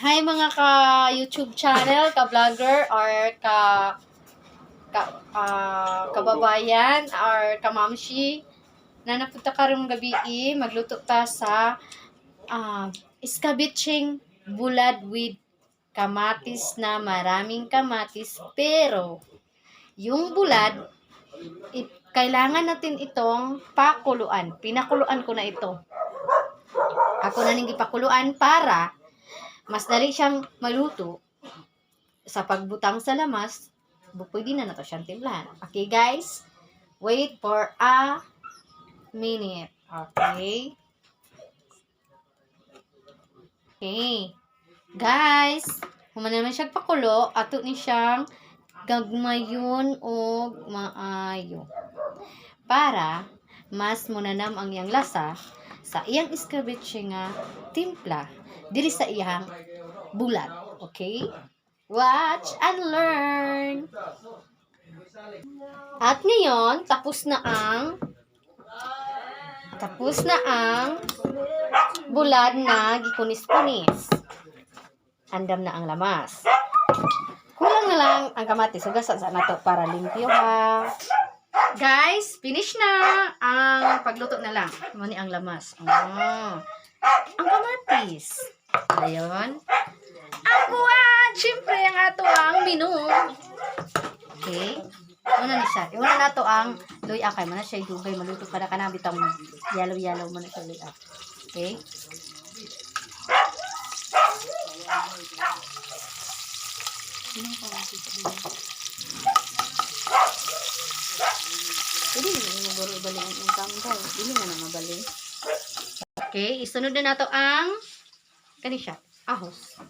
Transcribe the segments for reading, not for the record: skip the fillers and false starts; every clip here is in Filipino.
Hi mga ka-YouTube channel, ka-vlogger, or kababayan, or kamamshi, na napunta karong gabi, magluto ta sa escabeche bulad with kamatis na maraming kamatis, pero yung bulad, kailangan natin itong pakuluan. Pinakuluan ko na ito. Ako na ning ipakuluan para mas dali siyang maluto. Sa pagbutang sa lamas, pwede na nato siyang timplahan. Okay, guys? Wait for a minute. Okay? Okay. Guys, human naman siya pakulo, ato ni siyang gagmayon o maayo. Para mas munanam ang iyang lasa sa iyang escabeche nga timpla diri sa iyang bulat. Okay? Watch and learn. At ngayon, tapos na ang bulad na gikunis-kunis. Andam na ang lamas. Kulang na lang ang kamatis. Hugasan sa nato para limpyo ha. Guys, finish na ang pagluto na lang. Mani ang lamas. Ang kamatis. Ayun. Ang buwan! Siyempre, ang ato ang menu. Okay? Muna ni siya. Iwan na nato ang luya kay. Mana siya dugay. Maluto ka na ka na. Bitang yellow-yellow muna siya luya. Okay? Hindi na magbaling ang income daw. Hindi na mabaling. Okay, isunod na nato ang kanisya. Ahos.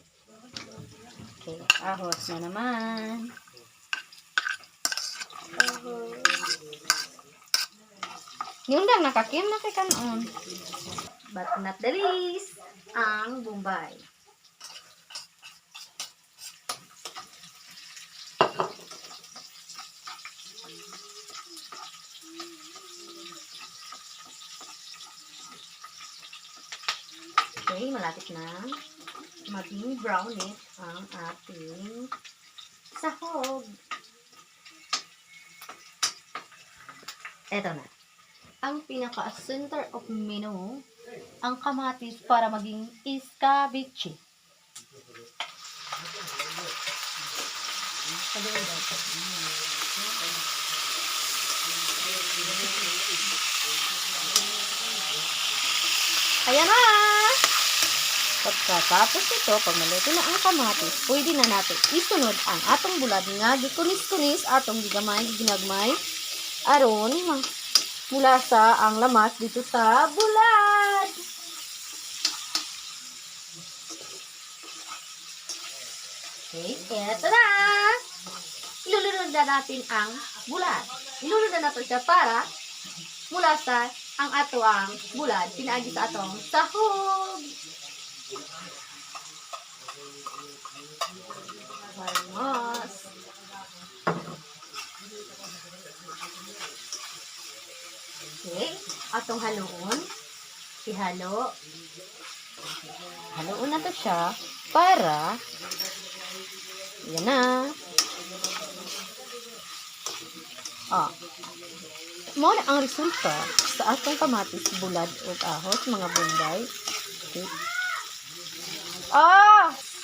Okay, ahos na naman. Yung lang nakakim na kay kanon. But not the least, ang Bombay. Okay, malapit na maging brownish ang ating sahog. Eto na. Ang pinaka-center of menu, ang kamatis para maging escabeche. Ayan na! Pagkatapos ito, pag maluto na ang kamatis, pwede na natin isunod ang atong bulad nga gikunis-kunis, atong ginagmay, aron mula sa ang lamas dito sa bulad. Okay, eto na! Ilulunod na natin ang bulad. Ilulunod na natin siya para mula sa ang ato ang bulad, pinaagi sa atong sahog. Vamos. Okay, atong haluon. Ihalo. Haluon na to siya para yan na. Mo na ang resulta sa atong kamatis, bulad o ahos, mga bunday. Okay.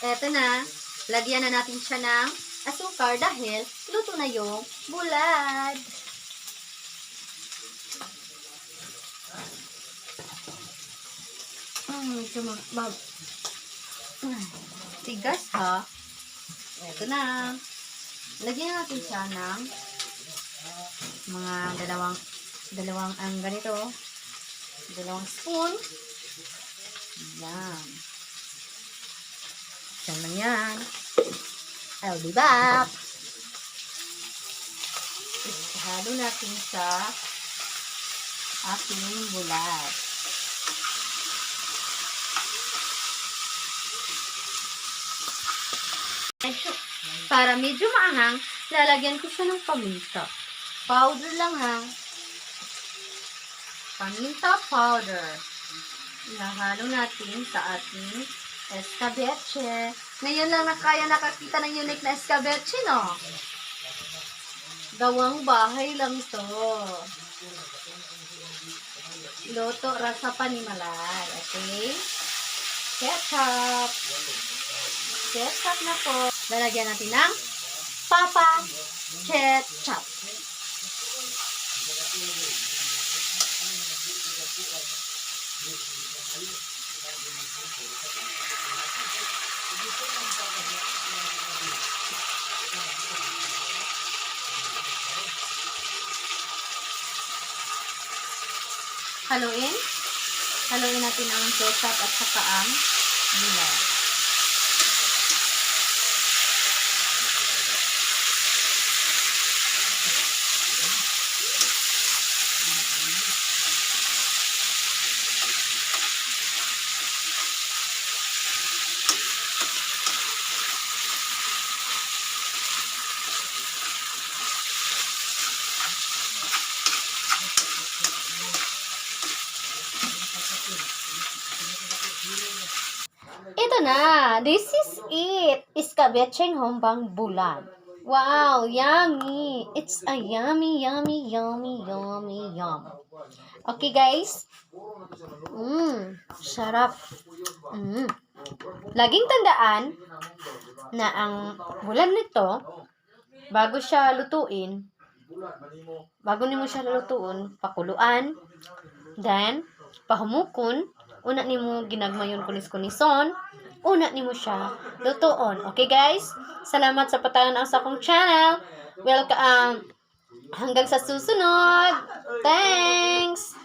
Eto na. Lagyan na natin siya ng asukar dahil luto na yung bulad. Tigas ha. Eto na. Lagyan na natin siya ng mga dalawang ang ganito. Dalawang spoon. Yan. Yan lang yan. I'll be back. Ihalo natin sa ating bulad. Para medyo maanghang, lalagyan ko siya ng paminta. Powder lang ha. Paminta powder. Nahalo natin sa ating escabeche. Ngayon lang na kaya nakakita ng unique na escabeche, no? Gawang bahay lang to. Luto rasa panimalay. Okay? Ketchup. Ketchup na po. Lalagyan natin ng Papa Ketchup. Haluin. Haluin natin ang ketchup at saka ang gulay. Ito na. This is it. Iskabecheng hombang bulan. Wow, yummy. It's a yummy, yummy, yummy, yummy, yum. Okay, guys. Sarap. Laging tandaan na ang bulan nito, bago siya lutuin, bago nimo siya lutuin, pakuluan, then, pahumukon, una nimo ginagmayon kunis-kunison, una nimo siya lutuon. Okay, guys? Salamat sa patanan sa akong channel. Welcome. Hanggang sa susunod. Thanks!